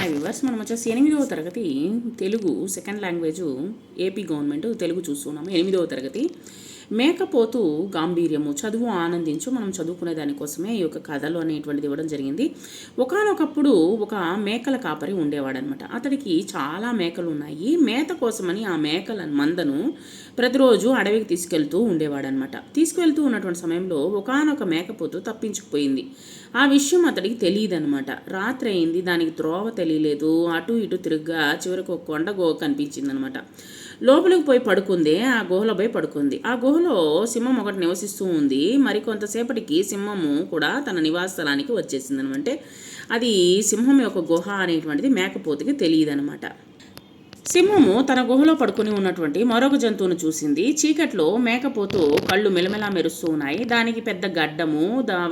Hi viewers, మనం వచ్చేసి 8వ తరగతి Telugu second language AP government Telugu చూస్తున్నాము. 8వ తరగతి మేకపోతు గాంభీర్యము చదువు ఆనందించు. మనం చదువుకునే దానికోసమే ఈ యొక్క కథలు అనేటువంటిది ఇవ్వడం జరిగింది. ఒకానొకప్పుడు ఒక మేకల కాపరి ఉండేవాడనమాట. అతడికి చాలా మేకలు ఉన్నాయి. మేత కోసమని ఆ మేకల మందను ప్రతిరోజు అడవికి తీసుకెళ్తూ ఉండేవాడనమాట. తీసుకువెళ్తూ ఉన్నటువంటి సమయంలో ఒకానొక మేకపోతు తప్పించుకుపోయింది. ఆ విషయం అతడికి తెలియదనమాట. రాత్రి అయింది, దానికి త్రోవ తెలియలేదు. అటు ఇటు తిరుగ్గా చివరికి ఒక కొండ గుహ కనిపించిందనమాట. లోపలికి పోయి పడుకుంది. ఆ గుహలో పోయి పడుకుంది. ఆ గుహలో సింహం ఒకటి నివసిస్తూ ఉంది. మరి కొంతసేపటికి సింహము కూడా తన నివాస స్థలానికి వచ్చేసింది అనమాట. అది సింహం యొక్క గుహ అనేటువంటిది మేకపోతుకి తెలియదనమాట. సింహము తన గుహలో పడుకుని ఉన్నటువంటి మరొక జంతువును చూసింది. చీకట్లో మేకపోతు కళ్ళు మెలమెలా మెరుస్తూ ఉన్నాయి. దానికి పెద్ద గడ్డము,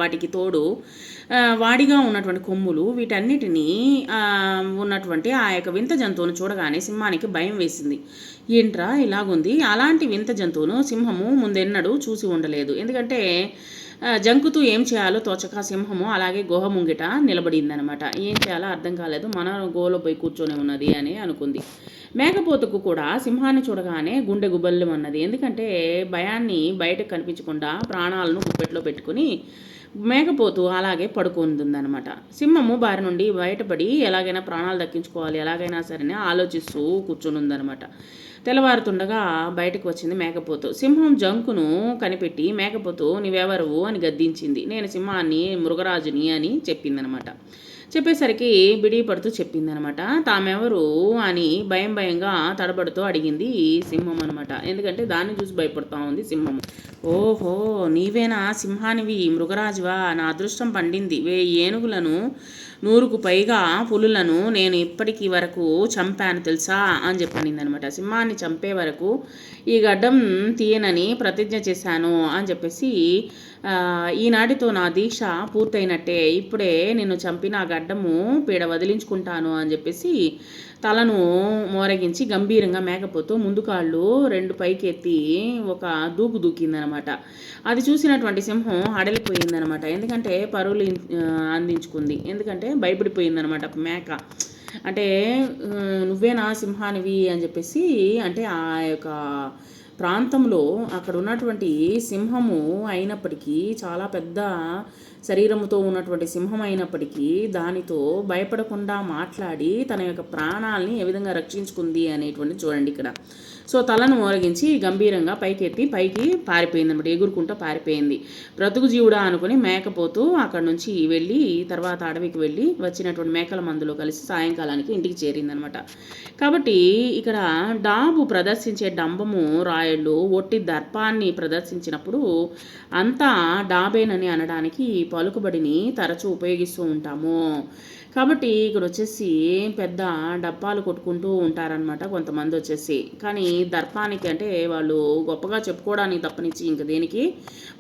వాటికి తోడు వాడిగా ఉన్నటువంటి కొమ్ములు, వీటన్నిటినీ ఉన్నటువంటి ఆ యొక్క వింత జంతువును చూడగానే సింహానికి భయం వేసింది. ఏంట్రా ఇలాగుంది? అలాంటి వింత జంతువును సింహము ముందెన్నడూ చూసి ఉండలేదు. ఎందుకంటే జంకుతూ ఏం చేయాలో తోచక సింహము అలాగే గుహ ముంగిట నిలబడిందనమాట. ఏం చేయాలో అర్థం కాలేదు. మన గుహలో పోయి కూర్చొని ఉన్నది అని అనుకుంది. మేకపోతుకు కూడా సింహాన్ని చూడగానే గుండె గుబల్యమన్నది. ఎందుకంటే భయాన్ని బయటకు కనిపించకుండా ప్రాణాలను గుప్పెట్లో పెట్టుకుని మేకపోతు అలాగే పడుకుంటుందన్నమాట. సింహము బారి నుండి బయటపడి ఎలాగైనా ప్రాణాలు దక్కించుకోవాలి, ఎలాగైనా సరే ఆలోచిస్తూ కూర్చొని ఉందన్నమాట. తెల్లవారుతుండగా బయటకు వచ్చింది మేకపోతు. సింహం జంకును కనిపెట్టి మేకపోతు నీవెవరు అని గద్దించింది. నేను సింహాన్ని, మృగరాజుని అని చెప్పిందనమాట. చెప్పేసరికి బిడి పడుతూ చెప్పిందనమాట. తామెవరు అని భయంగా తడబడుతూ అడిగింది సింహం అనమాట. ఎందుకంటే దాన్ని చూసి భయపడుతూ ఉంది సింహం. ఓహో, నీవేనా సింహానివి, మృగరాజువా? నా అదృష్టం పండింది. 1000 ఏనుగులను, 100కు పైగా పులులను నేను ఇప్పటికి వరకు చంపాను తెలుసా అని చెప్పనిందనమాట. సింహాన్ని చంపే వరకు ఈ గడ్డం తీయనని ప్రతిజ్ఞ చేశాను అని చెప్పేసి, ఈనాటితో నా దీక్ష పూర్తయినట్టే. ఇప్పుడే నిన్ను చంపిన ఆ గడ్డము పీడ వదిలించుకుంటాను అని చెప్పేసి తలను మోరగించి గంభీరంగా మేకపోతూ ముందు కాళ్ళు 2 పైకి ఎత్తి ఒక దూకు దూకిందనమాట. అది చూసినటువంటి సింహం అడలిపోయిందనమాట. ఎందుకంటే పరువులు అందించుకుంది. ఎందుకంటే భయపడిపోయిందనమాట మేక. అంటే నువ్వేనా సింహానివి అని చెప్పేసి, అంటే ఆ యొక్క ప్రాంతంలో అక్కడ ఉన్నటువంటి సింహము అయినప్పటికీ, చాలా పెద్ద శరీరముతో ఉన్నటువంటి సింహం అయినప్పటికీ దానితో భయపడకుండా మాట్లాడి తన యొక్క ప్రాణాలని ఏ విధంగా రక్షించుకుంది అనేటువంటి చూడండి ఇక్కడ. సో తలను మోరగించి గంభీరంగా పైకి పారిపోయింది అనమాట. ఎగురుకుంటూ పారిపోయింది. బ్రతుకు జీవుడా అనుకుని మేకపోతూ అక్కడి నుంచి వెళ్ళి తర్వాత అడవికి వెళ్ళి వచ్చినటువంటి మేకల మందులో కలిసి సాయంకాలానికి ఇంటికి చేరిందనమాట. కాబట్టి ఇక్కడ డాబు ప్రదర్శించే డంబము రాయళ్ళు ఒట్టి దర్పాన్ని ప్రదర్శించినప్పుడు అంతా డాబేనని అనడానికి పలుకుబడిని తరచూ ఉపయోగిస్తూ ఉంటాము. కాబట్టి ఇక్కడ వచ్చేసి పెద్ద డబ్బాలు కొట్టుకుంటూ ఉంటారనమాట కొంతమంది వచ్చేసి. కానీ దర్పానికి అంటే వాళ్ళు గొప్పగా చెప్పుకోవడానికి తప్పనిచ్చి ఇంక దేనికి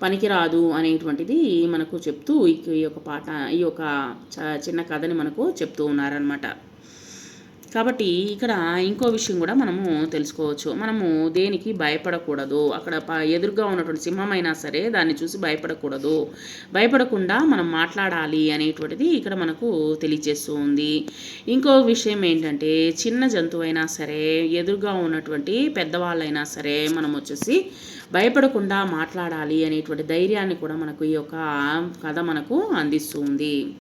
పనికిరాదు అనేటువంటిది మనకు చెప్తూ ఈ యొక్క చిన్న కథని మనకు చెప్తూ ఉన్నారనమాట. కాబట్టి ఇక్కడ ఇంకో విషయం కూడా మనము తెలుసుకోవచ్చు. మనము దేనికి భయపడకూడదు. అక్కడ ఎదురుగా ఉన్నటువంటి సింహం అయినా సరే దాన్ని చూసి భయపడకూడదు. భయపడకుండా మనం మాట్లాడాలి అనేటువంటిది ఇక్కడ మనకు తెలియజేస్తూ ఉంది. ఇంకో విషయం ఏంటంటే, చిన్న జంతువు అయినా సరే, ఎదురుగా ఉన్నటువంటి పెద్దవాళ్ళైనా సరే మనం వచ్చేసి భయపడకుండా మాట్లాడాలి అనేటువంటి ధైర్యాన్ని కూడా మనకు ఈ యొక్క కథ మనకు అందిస్తూ ఉంది.